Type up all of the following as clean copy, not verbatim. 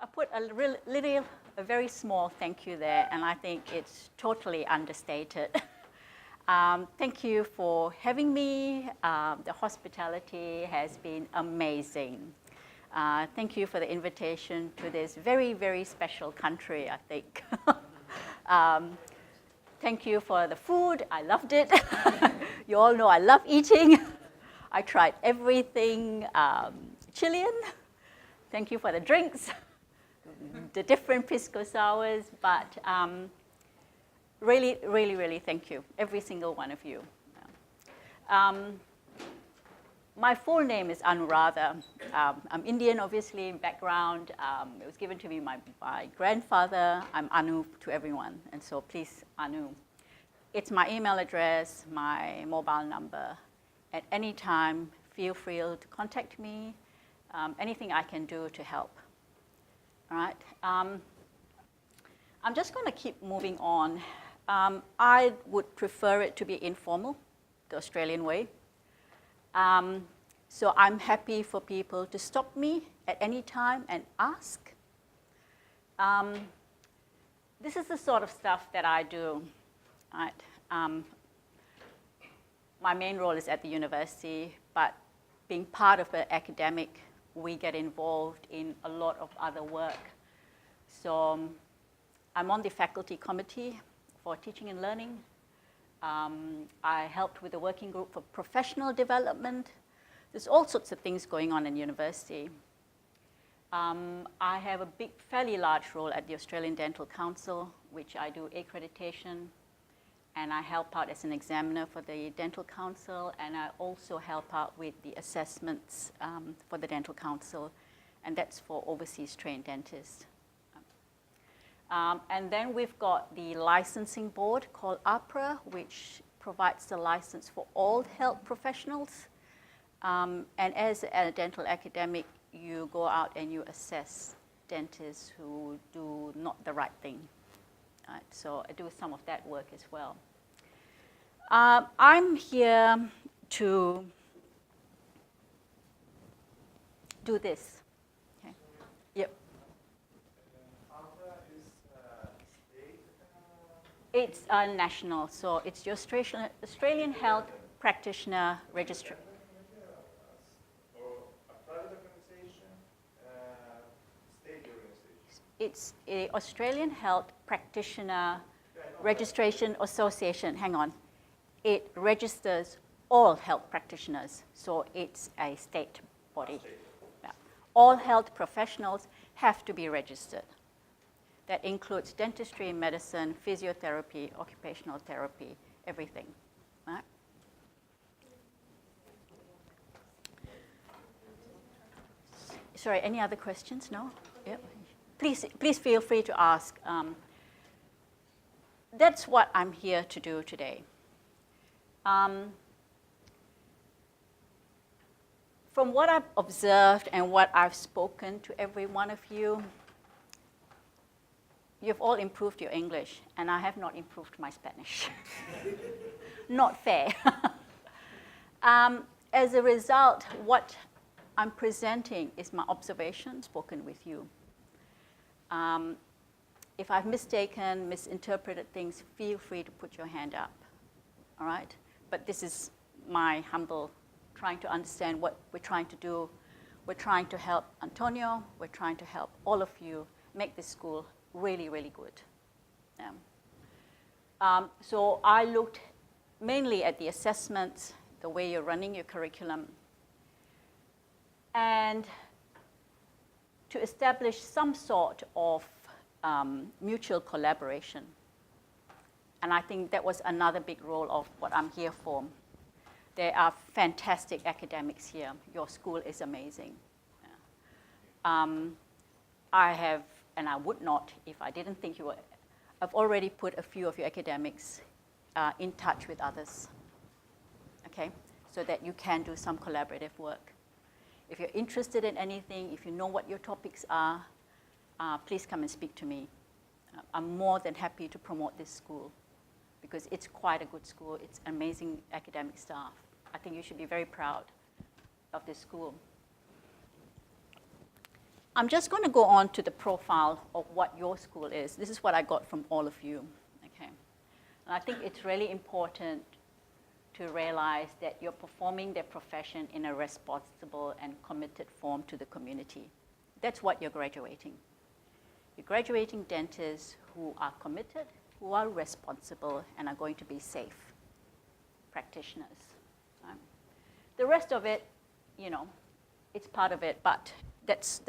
I put a very small thank you there, and I think it's totally understated. Thank you for having me. The hospitality has been amazing. Thank you for the invitation to this very, very special country, I think. Thank you for the food. I loved it. You all know I love eating. I tried everything Chilean. Thank you for the drinks, the different pisco sours, but really, really, really thank you, every single one of you. My full name is Anuradha. I'm Indian, obviously, in background. It was given to me by my grandfather. I'm Anu to everyone, and so please, Anu. It's my email address, my mobile number. At any time, feel free to contact me. Anything I can do to help. All right. I'm just going to keep moving on. I would prefer it to be informal, the Australian way. So I'm happy for people to stop me at any time and ask. This is the sort of stuff that I do. Right? My main role is at the university, but being part of the academic, we get involved in a lot of other work. So I'm on the faculty committee for teaching and learning. I helped with the working group for professional development. There's all sorts of things going on in university. I have a fairly large role at the Australian Dental Council, which I do accreditation, and I help out as an examiner for the Dental Council, and I also help out with the assessments for the Dental Council, and that's for overseas trained dentists. And then we've got the licensing board called APRA, which provides the license for all health professionals. And as a dental academic, you go out and you assess dentists who do not the right thing. Right? So I do some of that work as well. I'm here to do this. Okay. Yep. It's national, so it's your Australian Health Practitioner Registry. It's an Australian Health Practitioner Registration Association. Hang on. It registers all health practitioners, so it's a state body. Yeah. All health professionals have to be registered. That includes dentistry, medicine, physiotherapy, occupational therapy, everything. Right? Sorry, any other questions? No? Yep. Please feel free to ask. That's what I'm here to do today. From what I've observed and what I've spoken to every one of you, you've all improved your English, and I have not improved my Spanish. Not fair. As a result, what I'm presenting is my observation spoken with you. If I've misinterpreted things, feel free to put your hand up, all right? But this is my humble trying to understand what we're trying to do. We're trying to help Antonio. We're trying to help all of you make this school really, really good. So I looked mainly at the assessments, the way you're running your curriculum, and to establish some sort of mutual collaboration. And I think that was another big role of what I'm here for. There are fantastic academics here. Your school is amazing. I have, and I would not if I didn't think you were, I've already put a few of your academics in touch with others, okay? So that you can do some collaborative work. If you're interested in anything, if you know what your topics are, please come and speak to me. I'm more than happy to promote this school because it's quite a good school. It's amazing academic staff. I think you should be very proud of this school. I'm just going to go on to the profile of what your school is. This is what I got from all of you. Okay. And I think it's really important to realize that you're performing their profession in a responsible and committed form to the community. That's what you're graduating. You're graduating dentists who are committed, who are responsible, and are going to be safe practitioners. The rest of it, you know, it's part of it, but that's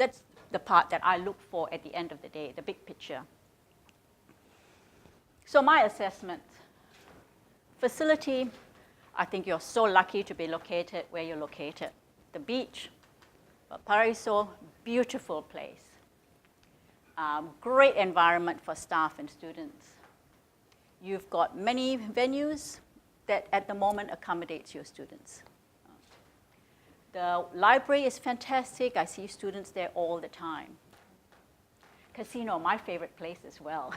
the part that I look for at the end of the day, the big picture. So my assessment, facility, I think you're so lucky to be located where you're located. The beach, Valparaíso, beautiful place. Great environment for staff and students. You've got many venues that at the moment accommodates your students. The library is fantastic. I see students there all the time. Casino, my favorite place as well.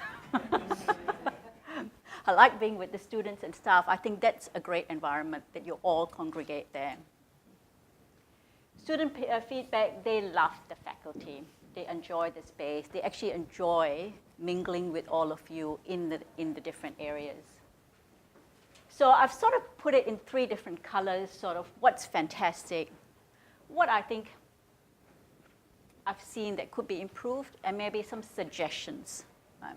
I like being with the students and staff. I think that's a great environment that you all congregate there. Student feedback, they love the faculty. They enjoy the space. They actually enjoy mingling with all of you in the different areas. So I've sort of put it in 3 different colors, sort of what's fantastic, what I think I've seen that could be improved, and maybe some suggestions. Right?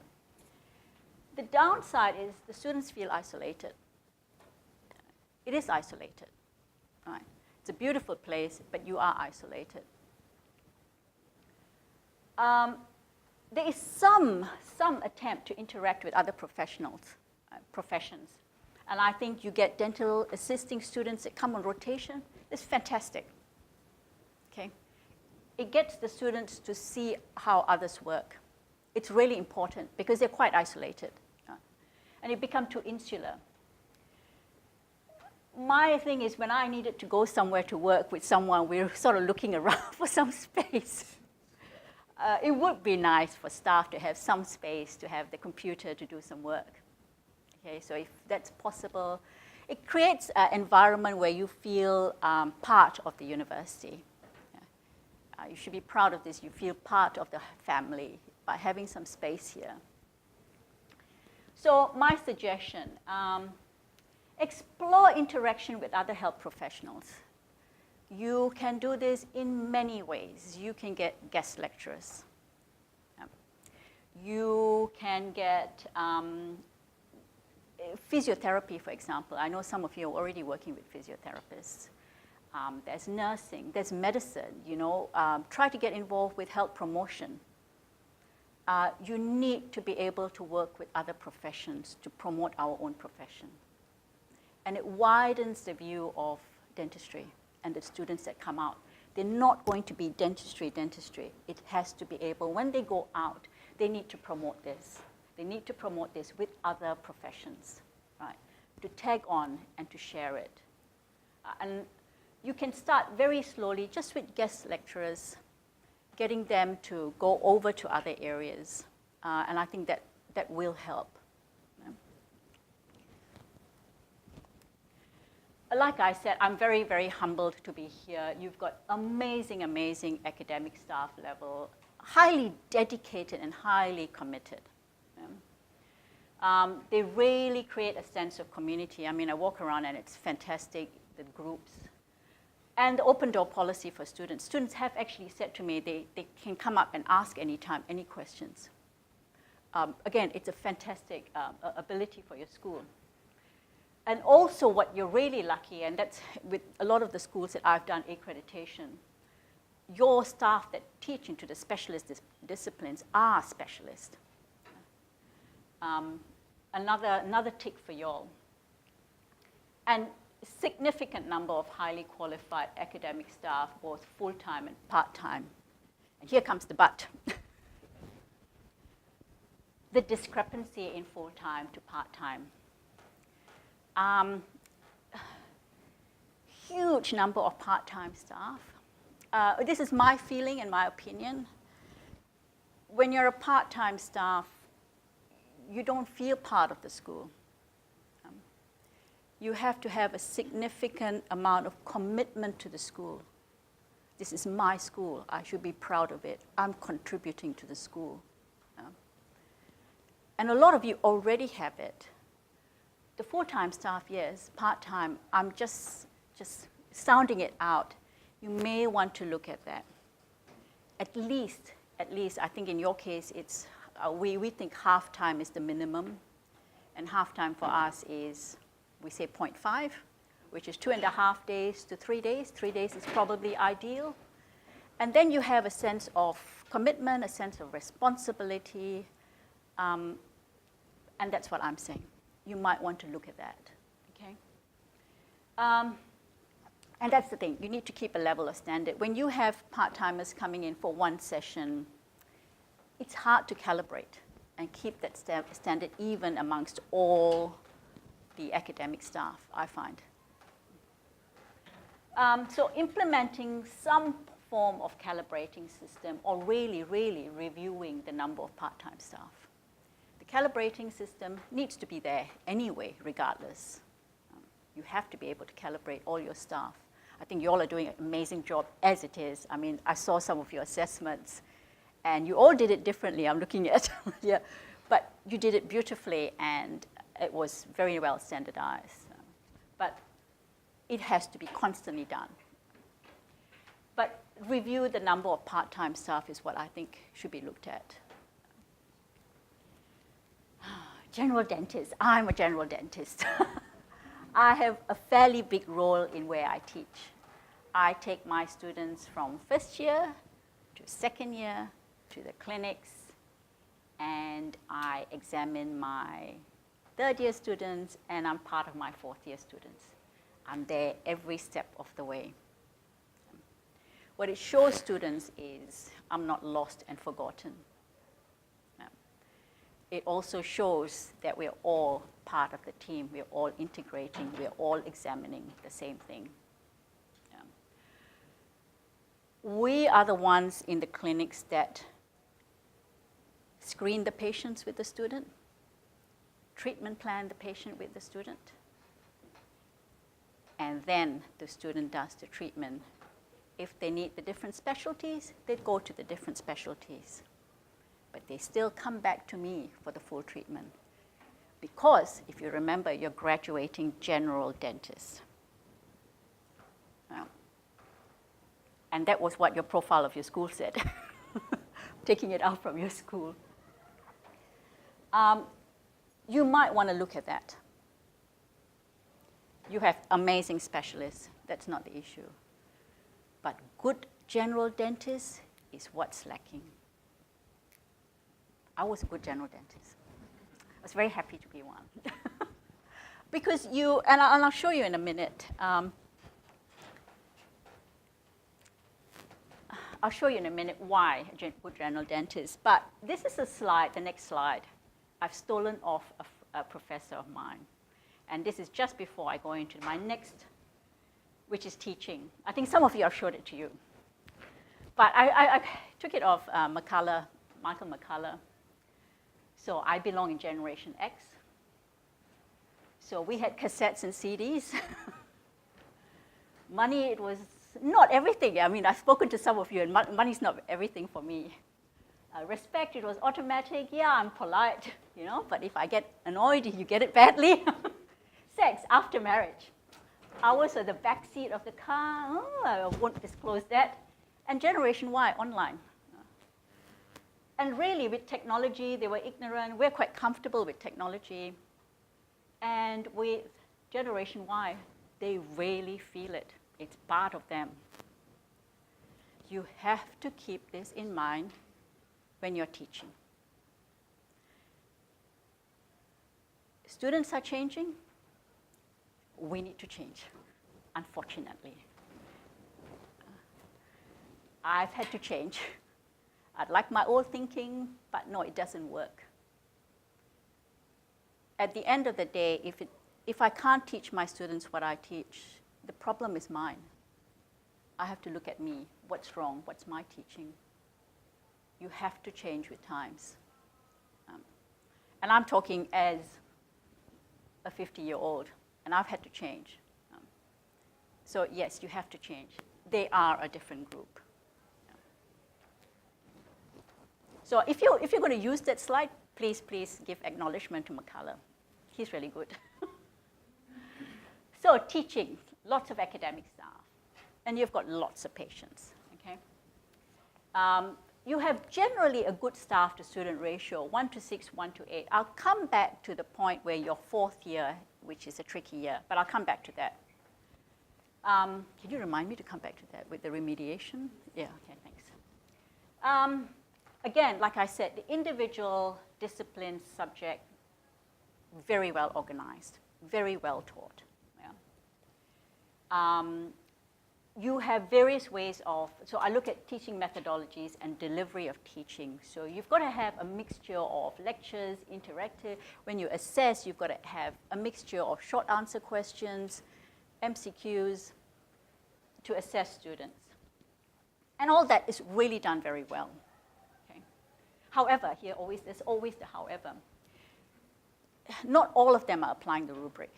The downside is the students feel isolated. It is isolated. Right? It's a beautiful place, but you are isolated. There is some attempt to interact with other professions. And I think you get dental assisting students that come on rotation. It's fantastic. Okay? It gets the students to see how others work. It's really important because they're quite isolated. And you become too insular. My thing is when I needed to go somewhere to work with someone, we're sort of looking around for some space. It would be nice for staff to have some space to have the computer to do some work. Okay, so if that's possible, it creates an environment where you feel part of the university. You should be proud of this. You feel part of the family by having some space here. So my suggestion, explore interaction with other health professionals. You can do this in many ways. You can get guest lecturers. You can get physiotherapy, for example. I know some of you are already working with physiotherapists. There's nursing, there's medicine, you know. Try to get involved with health promotion. You need to be able to work with other professions to promote our own profession. And it widens the view of dentistry and the students that come out. They're not going to be dentistry. It has to be able, when they go out, they need to promote this. They need to promote this with other professions, right? To tag on and to share it. And you can start very slowly, just with guest lecturers, getting them to go over to other areas. And I think that will help. Like I said, I'm very, very humbled to be here. You've got amazing, amazing academic staff level, highly dedicated and highly committed. They really create a sense of community. I mean, I walk around and it's fantastic, the groups. And the open door policy for students. Students have actually said to me they can come up and ask anytime, any questions. Again, it's a fantastic ability for your school. And also what you're really lucky, and that's with a lot of the schools that I've done accreditation, your staff that teach into the specialist disciplines are specialists. Another tick for y'all. And significant number of highly qualified academic staff, both full-time and part-time. And here comes the but. The discrepancy in full-time to part-time. Huge number of part-time staff. This is my feeling and my opinion. When you're a part-time staff, you don't feel part of the school. You have to have a significant amount of commitment to the school. This is my school. I should be proud of it. I'm contributing to the school. And a lot of you already have it. The full-time staff, yes. Part-time, I'm just sounding it out. You may want to look at that. At least, I think in your case, it's, we think half-time is the minimum. And half-time for us is, we say 0.5, which is 2.5 days to 3 days. 3 days is probably ideal. And then you have a sense of commitment, a sense of responsibility, and that's what I'm saying. You might want to look at that, okay? And that's the thing. You need to keep a level of standard. When you have part-timers coming in for one session, it's hard to calibrate and keep that standard even amongst all the academic staff, I find. So implementing some form of calibrating system or really reviewing the number of part-time staff. The calibrating system needs to be there anyway, regardless. You have to be able to calibrate all your staff. I think you all are doing an amazing job as it is. I mean, I saw some of your assessments, and you all did it differently. I'm looking at, yeah, but you did it beautifully, and it was very well standardized. But it has to be constantly done. But review the number of part-time staff is what I think should be looked at. General dentist. I'm a general dentist. I have a fairly big role in where I teach. I take my students from first year to second year to the clinics, and I examine my third year students, and I'm part of my fourth year students. I'm there every step of the way. What it shows students is I'm not lost and forgotten. It also shows that we're all part of the team. We're all integrating. We're all examining the same thing. We are the ones in the clinics that screen the patients with the student, treatment plan the patient with the student, and then the student does the treatment. If they need the different specialties, they go to the different specialties. But they still come back to me for the full treatment. Because, if you remember, you're graduating general dentists. And that was what your profile of your school said, taking it out from your school. You might want to look at that. You have amazing specialists. That's not the issue. But good general dentists is what's lacking. I was a good general dentist. I was very happy to be one. Because you, and I'll show you in a minute. I'll show you in a minute why a good general dentist. But this is a slide, the next slide. I've stolen off a professor of mine. And this is just before I go into my next, which is teaching. I think some of you have showed it to you. But I took it off Michael McCullough. So I belong in Generation X. So we had cassettes and CDs. Money, it was not everything. I mean, I've spoken to some of you, and money's not everything for me. Respect, it was automatic. Yeah, I'm polite, you know, but if I get annoyed, you get it badly. Sex, after marriage. I was at the back seat of the car. Oh, I won't disclose that. And Generation Y, online. And really, with technology, they were ignorant. We're quite comfortable with technology. And with Generation Y, they really feel it. It's part of them. You have to keep this in mind when you're teaching. Students are changing. We need to change, unfortunately. I've had to change. I'd like my old thinking, but no, it doesn't work. At the end of the day, if I can't teach my students what I teach, the problem is mine. I have to look at me. What's wrong? What's my teaching? You have to change with times. And I'm talking as a 50-year-old, and I've had to change. So yes, you have to change. they are a different group. So if you're going to use that slide, please give acknowledgement to McCullough. He's really good. So teaching, lots of academic staff, and you've got lots of patients, okay? You have generally a good staff to student ratio, 1:6, 1:8. I'll come back to the point where your fourth year, which is a tricky year, but I'll come back to that. Can you remind me to come back to that with the remediation? Yeah, okay, thanks. Again, like I said, the individual discipline subject, very well organized, very well taught. Yeah. You have various ways of, so I look at teaching methodologies and delivery of teaching. So you've got to have a mixture of lectures, interactive. When you assess, you've got to have a mixture of short answer questions, MCQs, to assess students. And all that is really done very well. Okay. However, there's always the however. Not all of them are applying the rubric.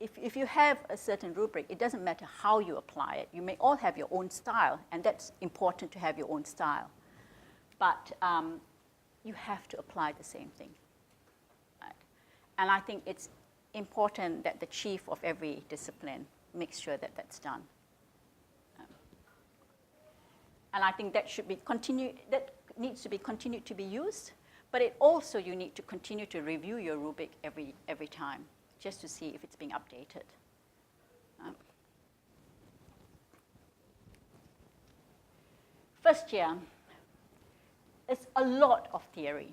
If you have a certain rubric, it doesn't matter how you apply it. You may all have your own style, and that's important to have your own style. But you have to apply the same thing. Right? And I think it's important that the chief of every discipline makes sure that that's done. And I think that should be that needs to be continued to be used, but it also, you need to continue to review your rubric every time, just to see if it's being updated. First year, it's a lot of theory.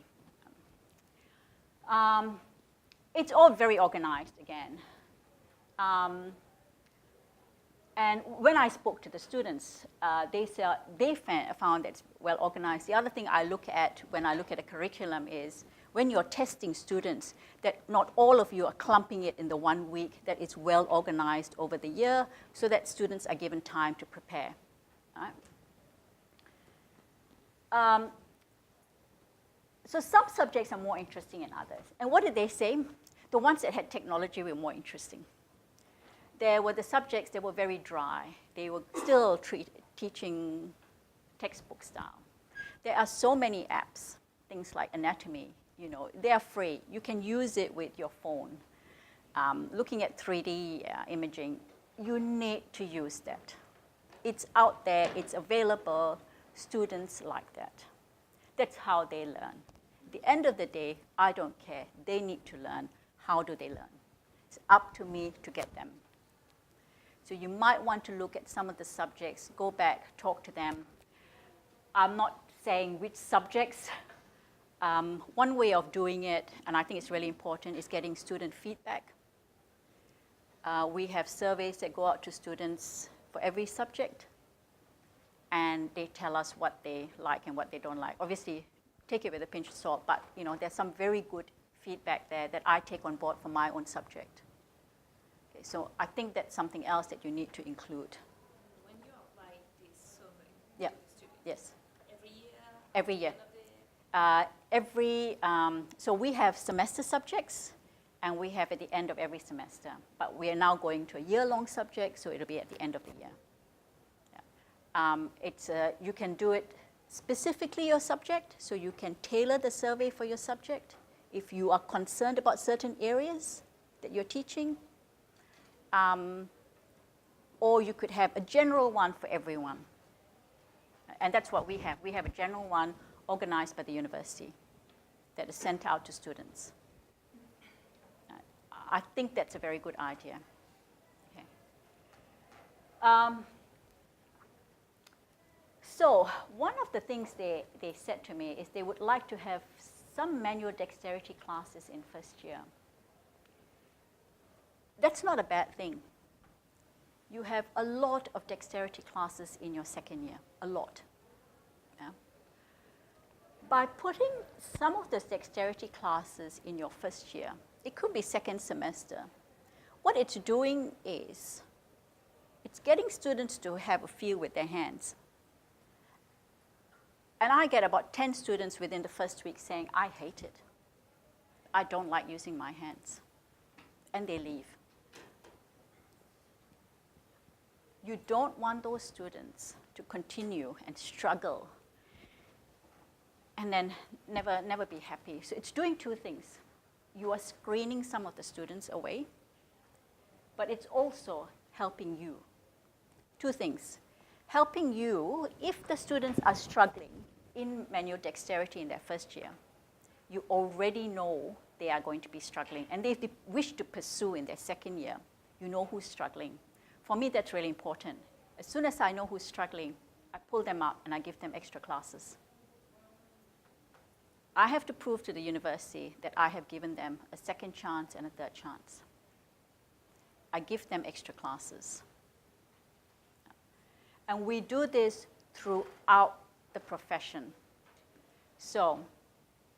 It's all very organized again. And when I spoke to the students, they found that it's well organized. The other thing I look at when I look at a curriculum is when you're testing students, that not all of you are clumping it in the 1 week, that it's well organized over the year so that students are given time to prepare. Right? So some subjects are more interesting than others. And what did they say? The ones that had technology were more interesting. There were the subjects that were very dry. They were still teaching textbook style. There are so many apps, things like anatomy, they are free. You can use it with your phone. Looking at 3D imaging, you need to use that. It's out there, it's available. Students like that. That's how they learn. At the end of the day, I don't care. They need to learn. How do they learn? It's up to me to get them. So you might want to look at some of the subjects, go back, talk to them. I'm not saying which subjects. One way of doing it, and I think it's really important, is getting student feedback. We have surveys that go out to students for every subject, and they tell us what they like and what they don't like. Obviously, take it with a pinch of salt, but there's some very good feedback there that I take on board for my own subject. So I think that's something else that you need to include. When you apply this survey yeah. to the students, yes. Every year? Every year. So we have semester subjects, and we have at the end of every semester. But we are now going to a year-long subject, so it'll be at the end of the year. Yeah. You can do it specifically your subject, so you can tailor the survey for your subject. If you are concerned about certain areas that you're teaching, or you could have a general one for everyone. And that's what we have. We have a general one organized by the university that is sent out to students. I think that's a very good idea. Okay. So one of the things they said to me is they would like to have some manual dexterity classes in first year. That's not a bad thing. You have a lot of dexterity classes in your second year, a lot. Yeah? By putting some of those dexterity classes in your first year, it could be second semester, what it's doing is it's getting students to have a feel with their hands. And I get about 10 students within the first week saying, I hate it. I don't like using my hands. And they leave. You don't want those students to continue and struggle and then never be happy. So it's doing two things. You are screening some of the students away, but it's also helping you. Two things. Helping you, if the students are struggling in manual dexterity in their first year, you already know they are going to be struggling. And if they wish to pursue in their second year, you know who's struggling. For me, that's really important. As soon as I know who's struggling, I pull them out and I give them extra classes. I have to prove to the university that I have given them a second chance and a third chance. I give them extra classes. And we do this throughout the profession. So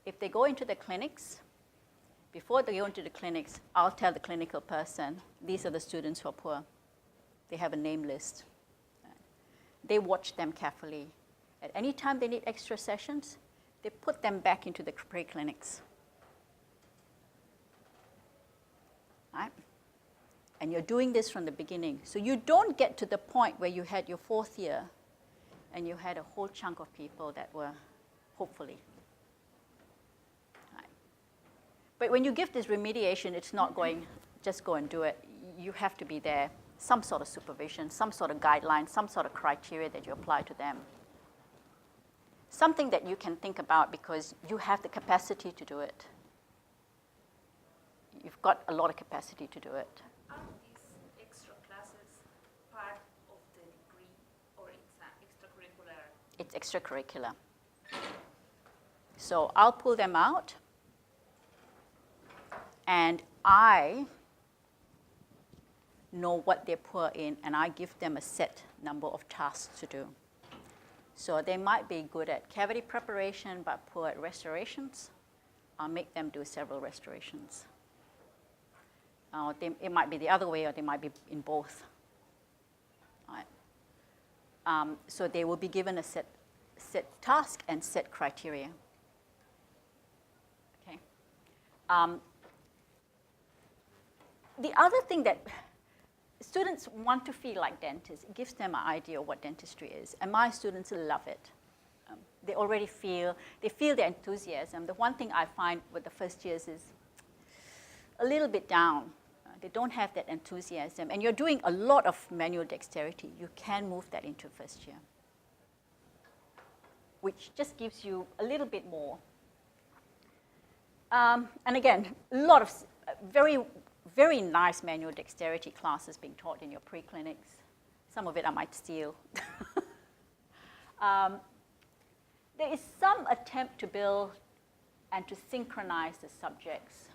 if they go into the clinics, before they go into the clinics, I'll tell the clinical person, these are the students who are poor. They have a name list. They watch them carefully. At any time they need extra sessions, they put them back into the pre-clinics. Right? And you're doing this from the beginning. So you don't get to the point where you had your fourth year and you had a whole chunk of people that were, hopefully. Right. But when you give this remediation, it's not going, just go and do it. You have to be there, some sort of supervision, some sort of guideline, some sort of criteria that you apply to them. Something that you can think about because you have the capacity to do it. You've got a lot of capacity to do it. Are these extra classes part of the degree or it's extracurricular? It's extracurricular. So I'll pull them out, and I know what they're poor in, and I give them a set number of tasks to do. So they might be good at cavity preparation, but poor at restorations. I'll make them do several restorations. It might be the other way, or they might be in both. Right. So they will be given a set task and set criteria. Okay. The other thing that students want to feel like dentists. It gives them an idea of what dentistry is. And my students love it. They already feel the enthusiasm. The one thing I find with the first years is a little bit down. They don't have that enthusiasm. And you're doing a lot of manual dexterity. You can move that into first year, which just gives you a little bit more. And again, a lot of very nice manual dexterity classes being taught in your pre-clinics. Some of it I might steal. There is some attempt to build and to synchronize the subjects.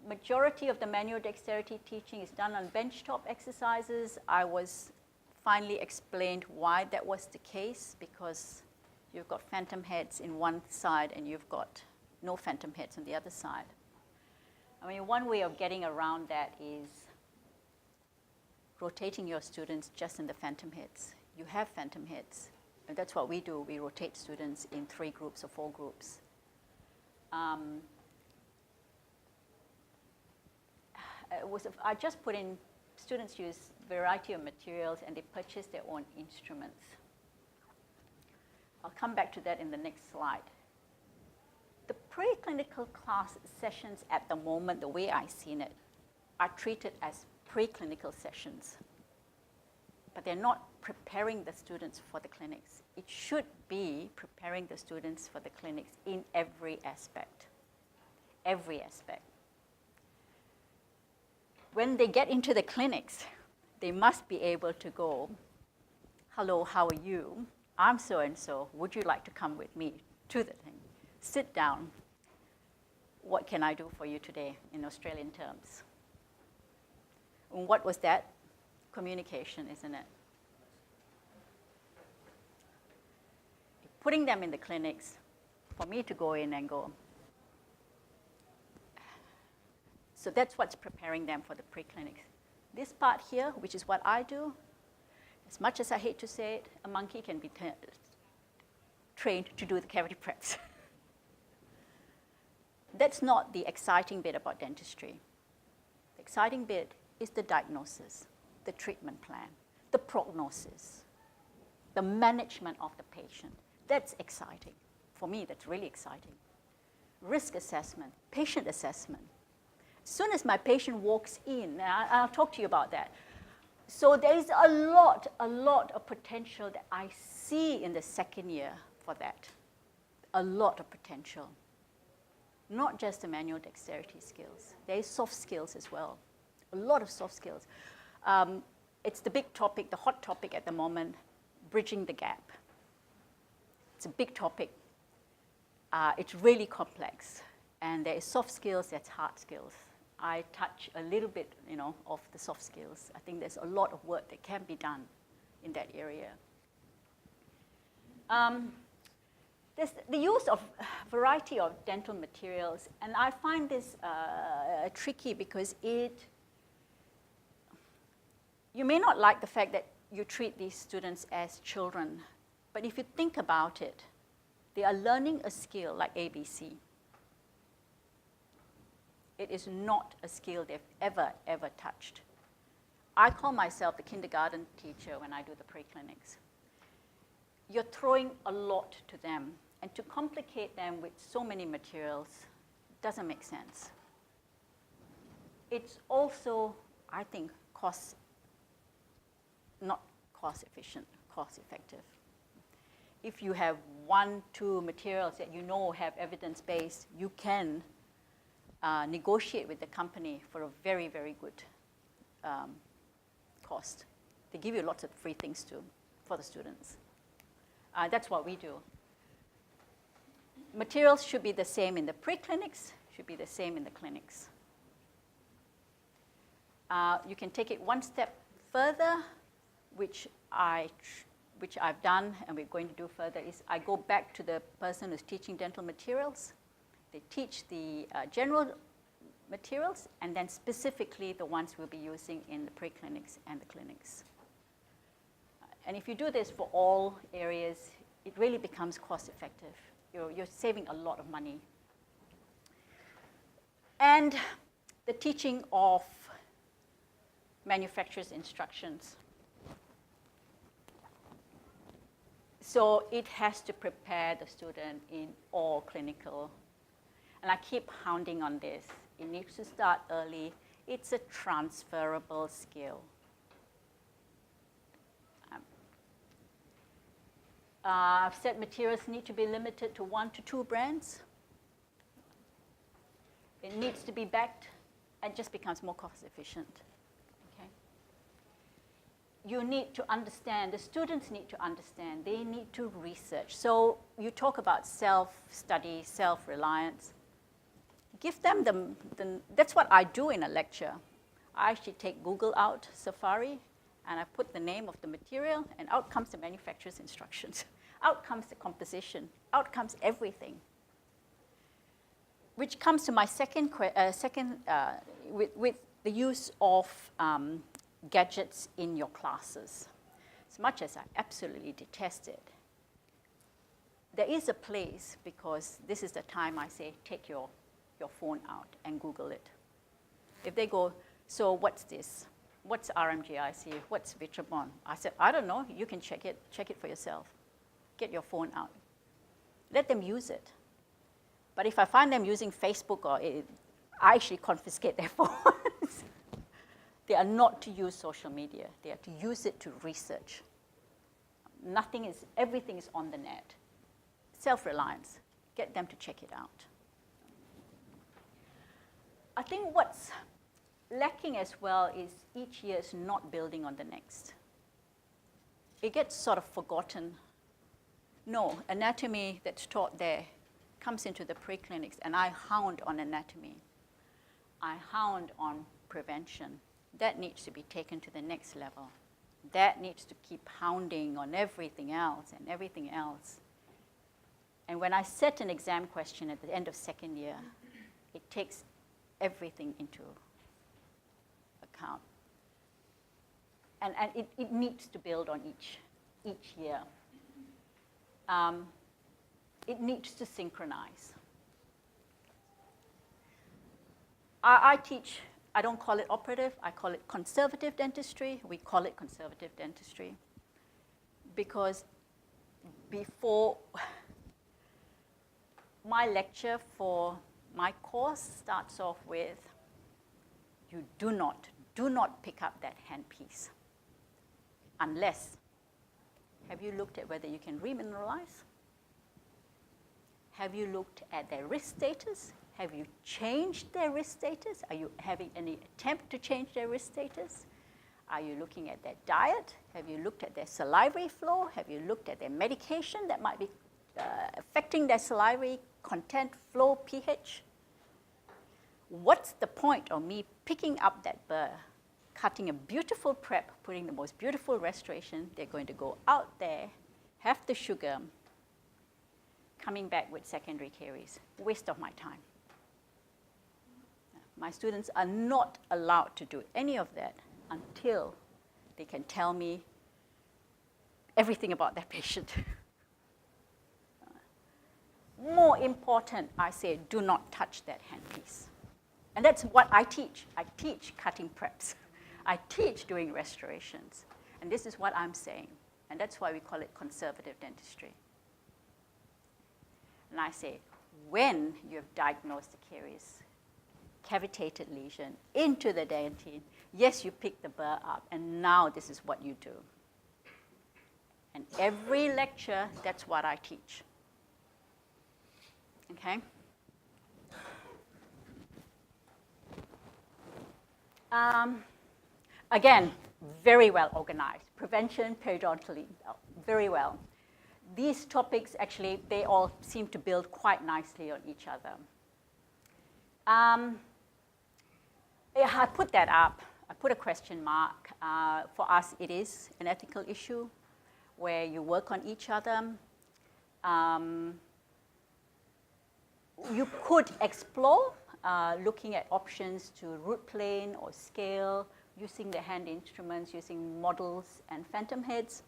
Majority of the manual dexterity teaching is done on benchtop exercises. I was finally explained why that was the case, because you've got phantom heads in one side and you've got no phantom heads on the other side. I mean, one way of getting around that is rotating your students just in the phantom heads. You have phantom heads, and that's what we do. We rotate students in 3 groups or 4 groups. I just put in, students use variety of materials and they purchase their own instruments. I'll come back to that in the next slide. The preclinical class sessions at the moment, the way I've seen it, are treated as preclinical sessions. But they're not preparing the students for the clinics. It should be preparing the students for the clinics in every aspect. Every aspect. When they get into the clinics, they must be able to go, hello, how are you? I'm so-and-so. Would you like to come with me to the thing? Sit down. What can I do for you today in Australian terms? And what was that? Communication, isn't it? Putting them in the clinics, for me to go in and go. So that's what's preparing them for the pre-clinics. This part here, which is what I do, as much as I hate to say it, a monkey can be trained to do the cavity preps. That's not the exciting bit about dentistry. The exciting bit is the diagnosis. the treatment plan, the prognosis, the management of the patient. That's exciting. For me, that's really exciting. Risk assessment, patient assessment. As soon as my patient walks in, and I'll talk to you about that. So there is a lot of potential that I see in the second year for that. A lot of potential. Not just the manual dexterity skills. There is soft skills as well. A lot of soft skills. It's the big topic, the hot topic at the moment, bridging the gap. It's a big topic. It's really complex. And there is soft skills, there's hard skills. I touch a little bit, of the soft skills. I think there's a lot of work that can be done in that area. There's the use of variety of dental materials, and I find this tricky because you may not like the fact that you treat these students as children, but if you think about it, they are learning a skill like ABC. It is not a skill they've ever touched. I call myself the kindergarten teacher when I do the pre-clinics. You're throwing a lot to them, and to complicate them with so many materials doesn't make sense. It's also, I think, not cost efficient, cost effective. If you have 1, 2 materials that have evidence-based, you can negotiate with the company for a very, very good cost. They give you lots of free things for the students. That's what we do. Materials should be the same in the pre-clinics, should be the same in the clinics. You can take it one step further, which I've done and we're going to do further, is I go back to the person who's teaching dental materials. They teach the general materials and then specifically the ones we'll be using in the pre-clinics and the clinics. And if you do this for all areas, it really becomes cost effective. You're saving a lot of money. And the teaching of manufacturer's instructions. So it has to prepare the student in all clinical. And I keep hounding on this. It needs to start early. It's a transferable skill. I've said materials need to be limited to 1 to 2 brands. It needs to be backed. It just becomes more cost efficient. Okay? You need to understand, the students need to understand, they need to research. So you talk about self-study, self-reliance. Give them that's what I do in a lecture. I actually take Google out, Safari, and I put the name of the material, and out comes the manufacturer's instructions. Out comes the composition. Out comes everything. Which comes to my with the use of gadgets in your classes. As much as I absolutely detest it, there is a place, because this is the time I say, take your phone out and Google it. If they go, so what's this? What's RMGIC? What's Vitrabond? I said, I don't know. You can check it for yourself. Get your phone out. Let them use it. But if I find them using Facebook, I actually confiscate their phones. They are not to use social media. They are to use it to research. Everything is on the net. Self-reliance. Get them to check it out. I think what's lacking as well is each year is not building on the next. It gets sort of forgotten. No, anatomy that's taught there comes into the pre-clinics, and I hound on anatomy. I hound on prevention. That needs to be taken to the next level. That needs to keep hounding on everything else and everything else. And when I set an exam question at the end of second year, it takes everything into account. And it needs to build on each year. It needs to synchronize. I teach I don't call it operative, I call it conservative dentistry. We call it conservative dentistry because before my lecture for my course starts off with, you do not pick up that handpiece unless, have you looked at whether you can remineralize? Have you looked at their risk status? Have you changed their risk status? Are you having any attempt to change their risk status? Are you looking at their diet? Have you looked at their salivary flow? Have you looked at their medication that might be affecting their salivary content, flow, pH? What's the point of me picking up that burr, cutting a beautiful prep, putting the most beautiful restoration? They're going to go out there, have the sugar, coming back with secondary caries. Waste of my time. My students are not allowed to do any of that until they can tell me everything about their patient. More important, I say, do not touch that handpiece. And that's what I teach. I teach cutting preps. I teach doing restorations. And this is what I'm saying. And that's why we call it conservative dentistry. And I say, when you have diagnosed the caries, cavitated lesion into the dentine, yes, you pick the burr up, and now this is what you do. And every lecture, that's what I teach. Okay? Again, very well organized. Prevention, periodontally, very well. These topics, actually, they all seem to build quite nicely on each other. I put that up. I put a question mark. For us, it is an ethical issue where you work on each other. You could explore looking at options to root plane or scale, using the hand instruments, using models and phantom heads.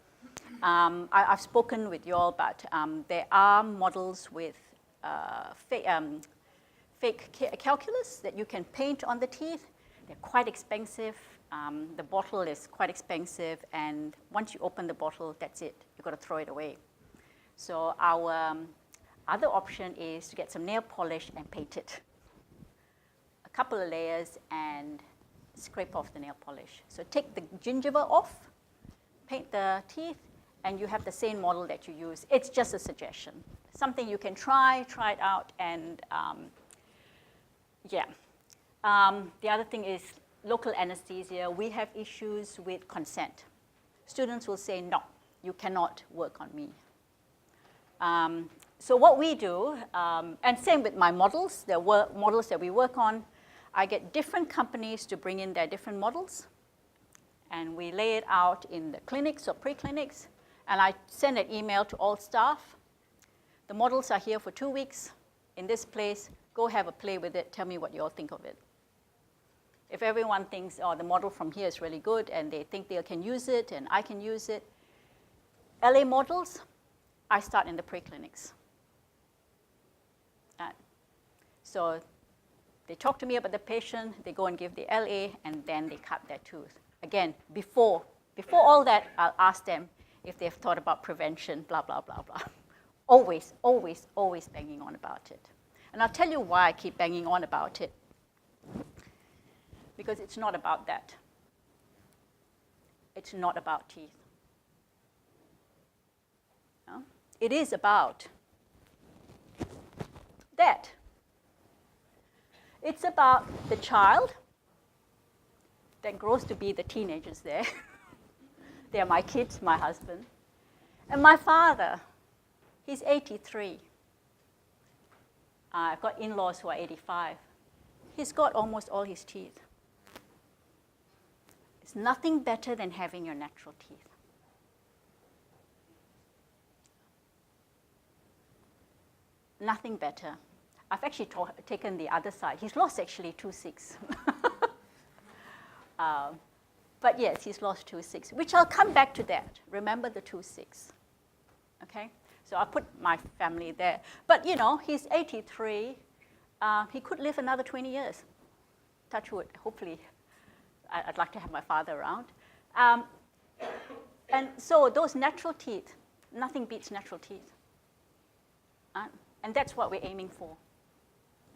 I've spoken with you all, but there are models with fake calculus that you can paint on the teeth. They're quite expensive. The bottle is quite expensive, and once you open the bottle, that's it. You've got to throw it away. So our other option is to get some nail polish and paint it. A couple of layers and scrape off the nail polish. So take the gingiva off, paint the teeth, and you have the same model that you use. It's just a suggestion. Something you can try it out, and yeah. The other thing is local anesthesia. We have issues with consent. Students will say, no, you cannot work on me. So what we do, and same with my models, the models that we work on, I get different companies to bring in their different models, and we lay it out in the clinics or pre-clinics, and I send an email to all staff. The models are here for 2 weeks in this place. Go have a play with it. Tell me what you all think of it. If everyone thinks, oh, the model from here is really good, and they think they can use it, and I can use it, LA models, I start in the pre-clinics. So they talk to me about the patient, they go and give the LA, and then they cut their tooth. Again, before all that, I'll ask them if they've thought about prevention, blah, blah, blah, blah. Always, always, always banging on about it. And I'll tell you why I keep banging on about it. Because it's not about that. It's not about teeth. No? It is about that. It's about the child that grows to be the teenagers there. They are my kids, my husband. And my father, he's 83. I've got in-laws who are 85. He's got almost all his teeth. It's nothing better than having your natural teeth. Nothing better. I've actually taken the other side. He's lost actually 2/6. But yes, he's lost 2/6, which I'll come back to that. Remember the 2/6, okay? So I'll put my family there. But you know, he's 83. He could live another 20 years. touch wood, hopefully, I'd like to have my father around. And so those natural teeth, nothing beats natural teeth. And that's what we're aiming for,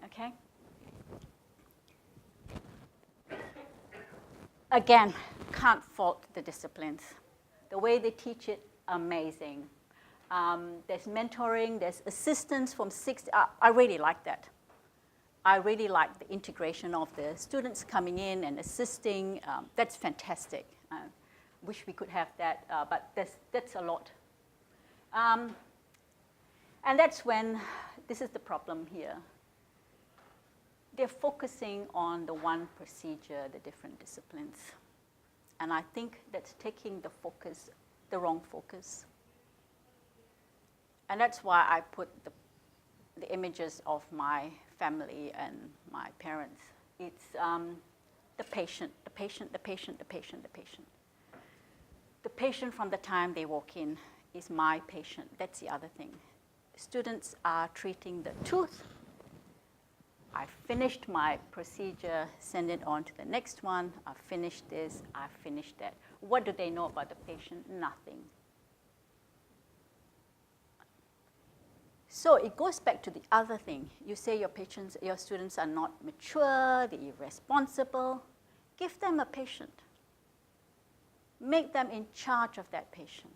okay? Again, can't fault the disciplines. The way they teach it, amazing. There's mentoring, there's assistance from 6, I really like that. I really like the integration of the students coming in and assisting. That's fantastic. Wish we could have that, but that's a lot. And that's when, this is the problem here. They're focusing on the one procedure, the different disciplines. And I think that's taking the focus, the wrong focus. And that's why I put the images of my family and my parents. It's the patient, the patient, the patient, the patient, the patient. The patient from the time they walk in is my patient. That's the other thing. Students are treating the tooth. I finished my procedure, send it on to the next one. I finished this, I finished that. What do they know about the patient? Nothing. So it goes back to the other thing. You say your students are not mature, they're irresponsible. Give them a patient. Make them in charge of that patient.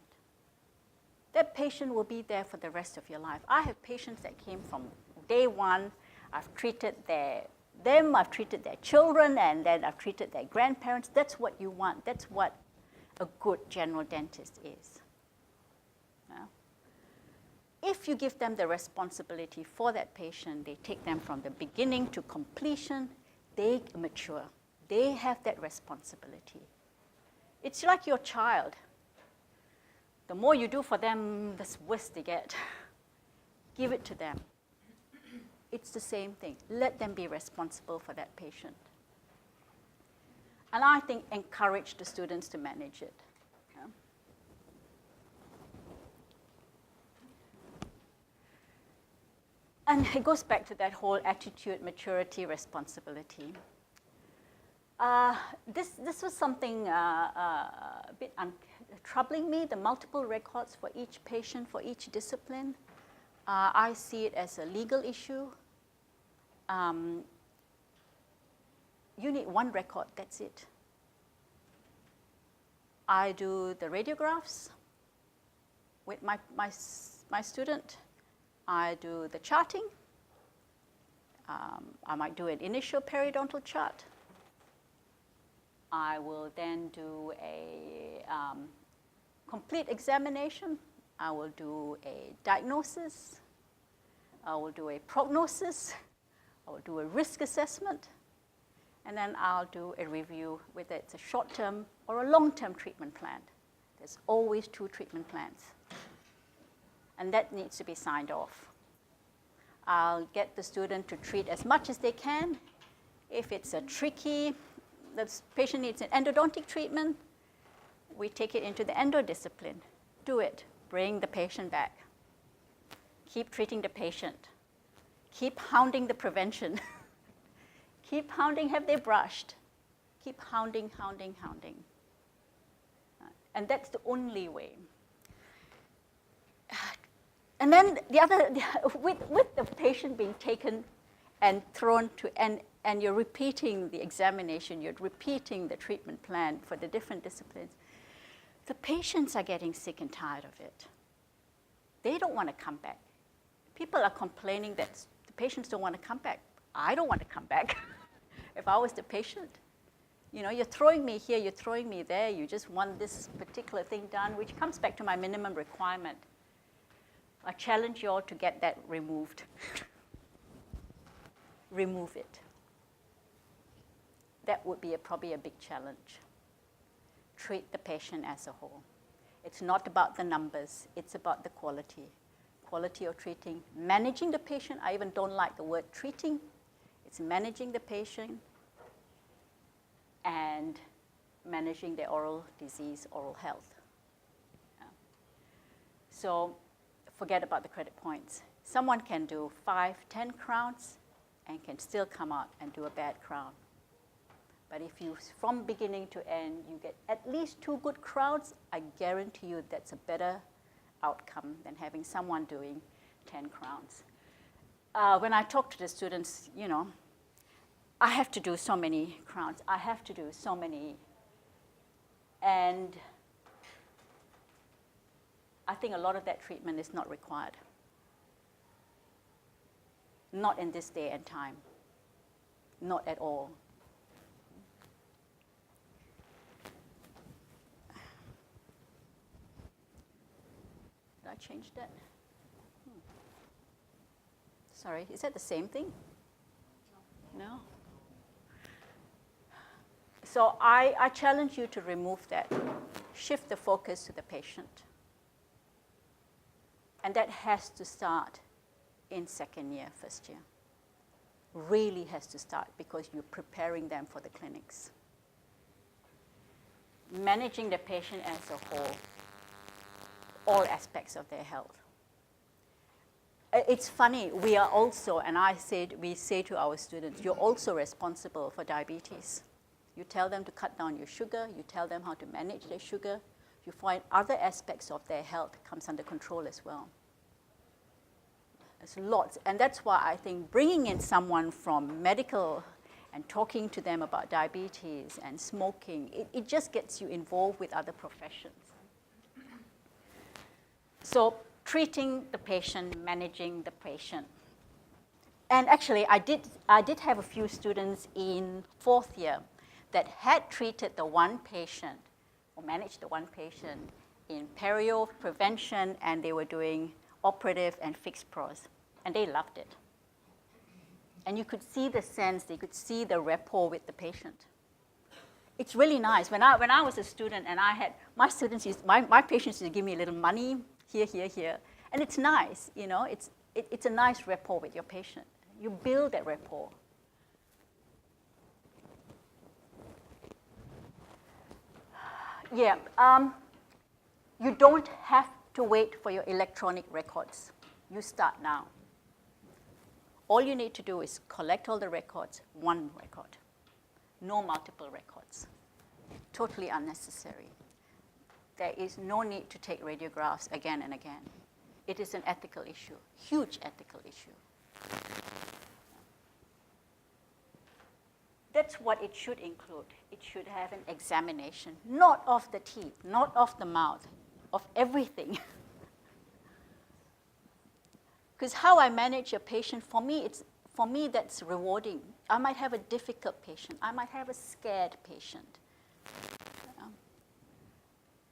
That patient will be there for the rest of your life. I have patients that came from day one. I've treated them, I've treated their children, and then I've treated their grandparents. That's what you want. That's what a good general dentist is. Yeah? If you give them the responsibility for that patient, they take them from the beginning to completion, they mature. They have that responsibility. It's like your child. The more you do for them, the worse they get. Give it to them. It's the same thing. Let them be responsible for that patient. And I think encourage the students to manage it. Yeah? And it goes back to that whole attitude, maturity, responsibility. This was something a bit troubling me, the multiple records for each patient, for each discipline. I see it as a legal issue. You need one record, that's it. I do the radiographs with my student. I do the charting. I might do an initial periodontal chart. I will then do a complete examination. I will do a diagnosis. I will do a prognosis. I will do a risk assessment. And then I'll do a review whether it's a short-term or a long-term treatment plan. There's always 2 treatment plans. And that needs to be signed off. I'll get the student to treat as much as they can. If it's a tricky, the patient needs an endodontic treatment, we take it into the endo discipline. Do it. Bring the patient back. Keep treating the patient. Keep hounding the prevention. Keep hounding, have they brushed? Keep hounding, hounding, hounding. And that's the only way. And then the other, with the patient being taken and thrown to, and you're repeating the examination, you're repeating the treatment plan for the different disciplines, the patients are getting sick and tired of it. They don't want to come back. People are complaining that the patients don't want to come back. I don't want to come back. If I was the patient, you know, you're throwing me here, you're throwing me there, you just want this particular thing done, which comes back to my minimum requirement. I challenge you all to get that removed. Remove it. That would be probably a big challenge. Treat the patient as a whole. It's not about the numbers, it's about the quality. Quality of treating, managing the patient. I even don't like the word treating. It's managing the patient and managing their oral disease, oral health. Yeah. So forget about the credit points. Someone can do 5, 10 crowns and can still come out and do a bad crown. But if you, from beginning to end, you get at least 2 good crowns, I guarantee you that's a better outcome than having someone doing 10 crowns. When I talk to the students, you know, I have to do so many crowns. I have to do so many. And I think a lot of that treatment is not required. Not in this day and time. Not at all. Did I change that? Sorry, is that the same thing? No? So I challenge you to remove that. Shift the focus to the patient. And that has to start in second year, first year. Really has to start because you're preparing them for the clinics. Managing the patient as a whole, all aspects of their health. It's funny, we are also, and we say to our students, you're also responsible for diabetes. You tell them to cut down your sugar, you tell them how to manage their sugar, you find other aspects of their health comes under control as well. There's lots, and that's why I think bringing in someone from medical and talking to them about diabetes and smoking, it just gets you involved with other professions. So treating the patient, managing the patient. And actually, I did have a few students in 4th year that had treated the one patient or managed the one patient in perio, prevention, and they were doing operative and fixed pros. And they loved it. And you could see the sense, they could see the rapport with the patient. It's really nice. When I was a student and I had, my patients used to give me a little money, here. And it's nice, you know, it's a nice rapport with your patient. You build that rapport. Yeah, you don't have to wait for your electronic records. You start now. All you need to do is collect all the records, one record. No multiple records. Totally unnecessary. There is no need to take radiographs again and again. It is an ethical issue, huge ethical issue. That's what it should include. It should have an examination, not of the teeth, not of the mouth, of everything. Because how I manage a patient, for me, that's rewarding. I might have a difficult patient. I might have a scared patient.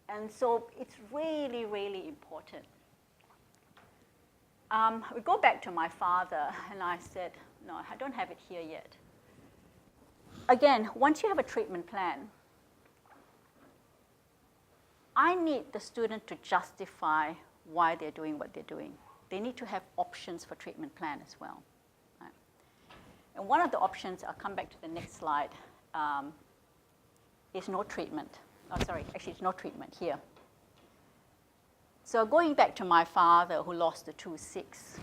And so it's really, really important. We go back to my father, and I said, no, I don't have it here yet. Again, once you have a treatment plan, I need the student to justify why they're doing what they're doing. They need to have options for treatment plan as well. Right? And one of the options, I'll come back to the next slide, is no treatment. Oh, sorry, actually it's no treatment here. So going back to my father who lost the 2/6.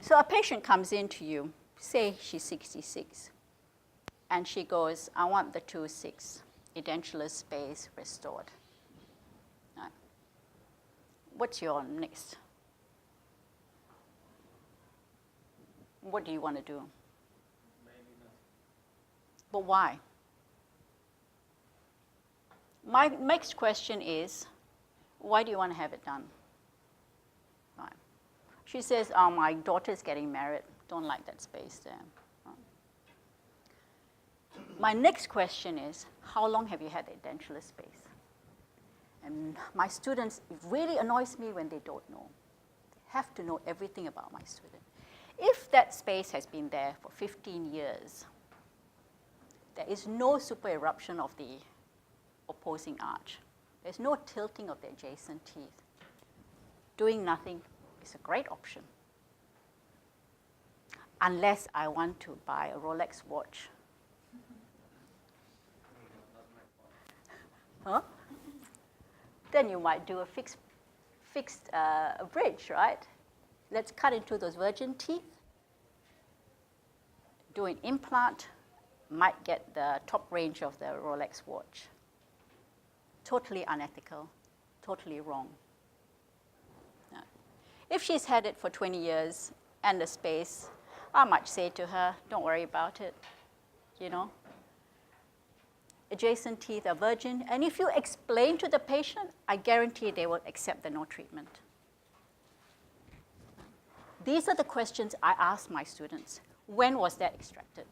So a patient comes in to you, say she's 66, and she goes, I want the 2/6 edentulous space restored. Right. What's your next? What do you want to do? Maybe not. But why? My next question is, why do you want to have it done? Right. She says, oh, my daughter's getting married. Don't like that space there. Right. My next question is, how long have you had the edentulous space? And my students, it really annoys me when they don't know. They have to know everything about my student. If that space has been there for 15 years, there is no super eruption of the opposing arch. There's no tilting of the adjacent teeth. Doing nothing is a great option. Unless I want to buy a Rolex watch. Huh? Then you might do a fixed bridge, right? Let's cut into those virgin teeth. do an implant, might get the top range of the Rolex watch. Totally unethical, totally wrong. If she's had it for 20 years and the space, I might say to her, don't worry about it, you know. Adjacent teeth are virgin, and if you explain to the patient, I guarantee they will accept the no treatment. These are the questions I ask my students. When was that extracted?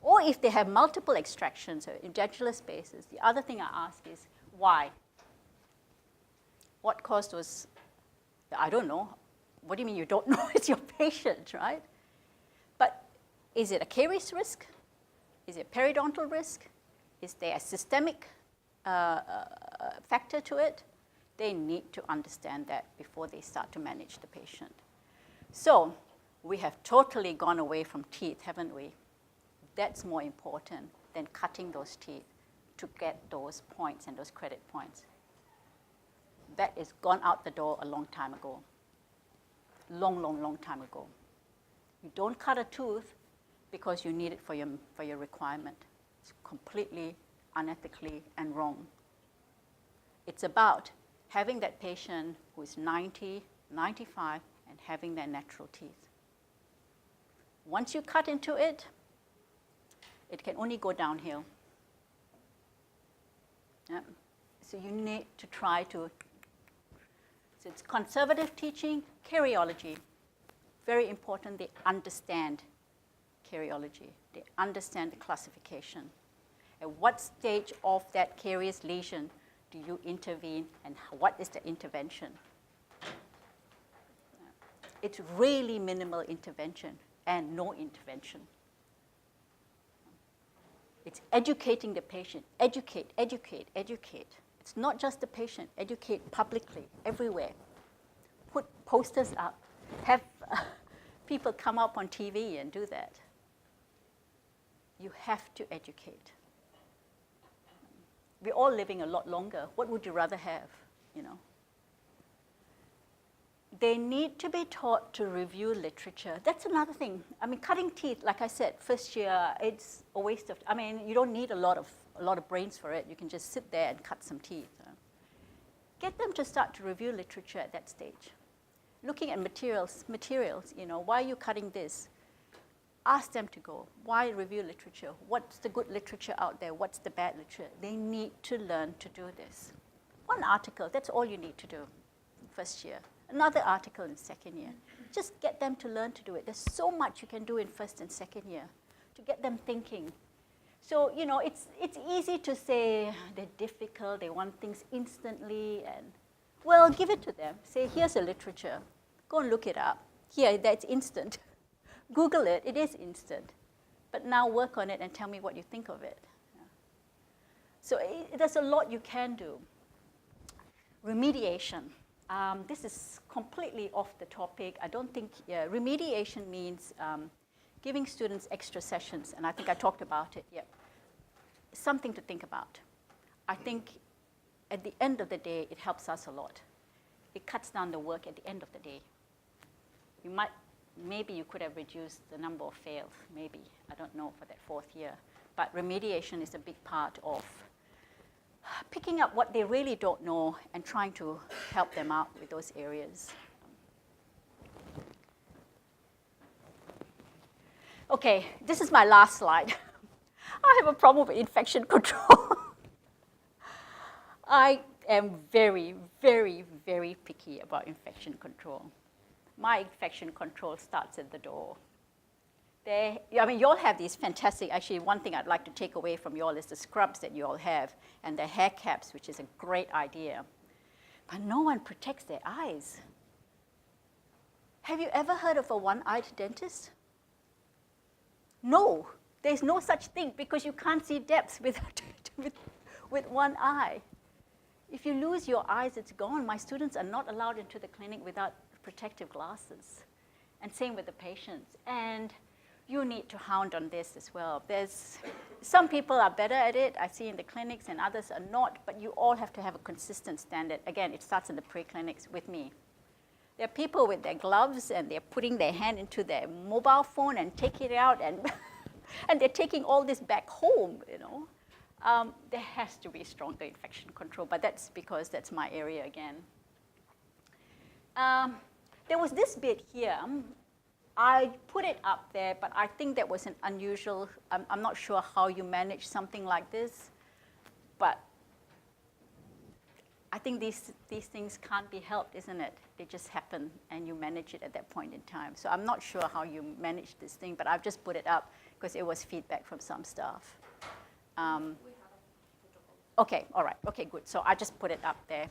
Or if they have multiple extractions or edentulous spaces, the other thing I ask is, why? What caused those? I don't know. What do you mean you don't know? It's your patient, right? But is it a caries risk? Is it periodontal risk? Is there a systemic factor to it? They need to understand that before they start to manage the patient. So we have totally gone away from teeth, haven't we? That's more important than cutting those teeth to get those points and those credit points. That is gone out the door a long time ago. Long time ago. You don't cut a tooth because you need it for your requirement. It's completely unethically and wrong. It's about having that patient who is 90, 95, and having their natural teeth. Once you cut into it, it can only go downhill. Yeah. So you need to try to, so it's conservative teaching, karyology. Very important, they understand karyology. They understand the classification. At what stage of that caries lesion do you intervene, and what is the intervention? It's really minimal intervention and no intervention. It's educating the patient. Educate, educate, educate. It's not just the patient. Educate publicly, everywhere. Put posters up. Have people come up on TV and do that. You have to educate. We're all living a lot longer. What would you rather have, you know? They need to be taught to review literature. That's another thing. I mean, cutting teeth, like I said, first year, it's a waste of, I mean, you don't need a lot of brains for it. You can just sit there and cut some teeth. Get them to start to review literature at that stage. Looking at materials, you know, why are you cutting this? Ask them to go. Why review literature? What's the good literature out there? What's the bad literature? They need to learn to do this. One article, that's all you need to do first year. Another article in second year. Just get them to learn to do it. There's so much you can do in first and second year to get them thinking. So, you know, it's easy to say they're difficult, they want things instantly, and, well, give it to them. Say, here's a literature. Go and look it up. Here, that's instant. Google it, it is instant. But now work on it and tell me what you think of it. Yeah. So there's a lot you can do. Remediation. This is completely off the topic. I don't think, remediation means giving students extra sessions, and I think I talked about it, yeah. Something to think about. I think at the end of the day, it helps us a lot. It cuts down the work at the end of the day. Maybe you could have reduced the number of fails, maybe, I don't know, for that fourth year. But remediation is a big part of picking up what they really don't know and trying to help them out with those areas. Okay, this is my last slide. I have a problem with infection control. I am very, very, very picky about infection control. My infection control starts at the door. I mean, you all have these fantastic, actually, one thing I'd like to take away from you all is the scrubs that you all have and the hair caps, which is a great idea. But no one protects their eyes. Have you ever heard of a one-eyed dentist? No, there's no such thing because you can't see depth with one eye. If you lose your eyes, it's gone. My students are not allowed into the clinic without protective glasses. And same with the patients. And you need to hound on this as well. Some people are better at it, I see in the clinics, and others are not, but you all have to have a consistent standard. Again, it starts in the pre-clinics with me. There are people with their gloves and they're putting their hand into their mobile phone and taking it out and, and they're taking all this back home, you know. There has to be stronger infection control, but that's because that's my area again. There was this bit here. I put it up there, but I think that was an unusual, I'm not sure how you manage something like this, but I think these things can't be helped, isn't it? They just happen, and you manage it at that point in time. So I'm not sure how you manage this thing, but I've just put it up because it was feedback from some staff. We have a protocol. Okay, all right, okay, good. So I just put it up there.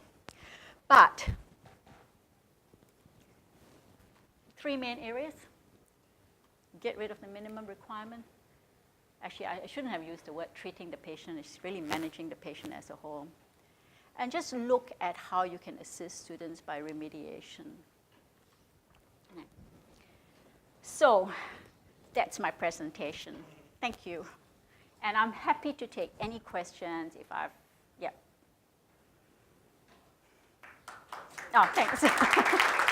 But 3 main areas. Get rid of the minimum requirement. Actually, I shouldn't have used the word treating the patient. It's really managing the patient as a whole. And just look at how you can assist students by remediation. So that's my presentation. Thank you. And I'm happy to take any questions if I've, yeah. Oh, thanks.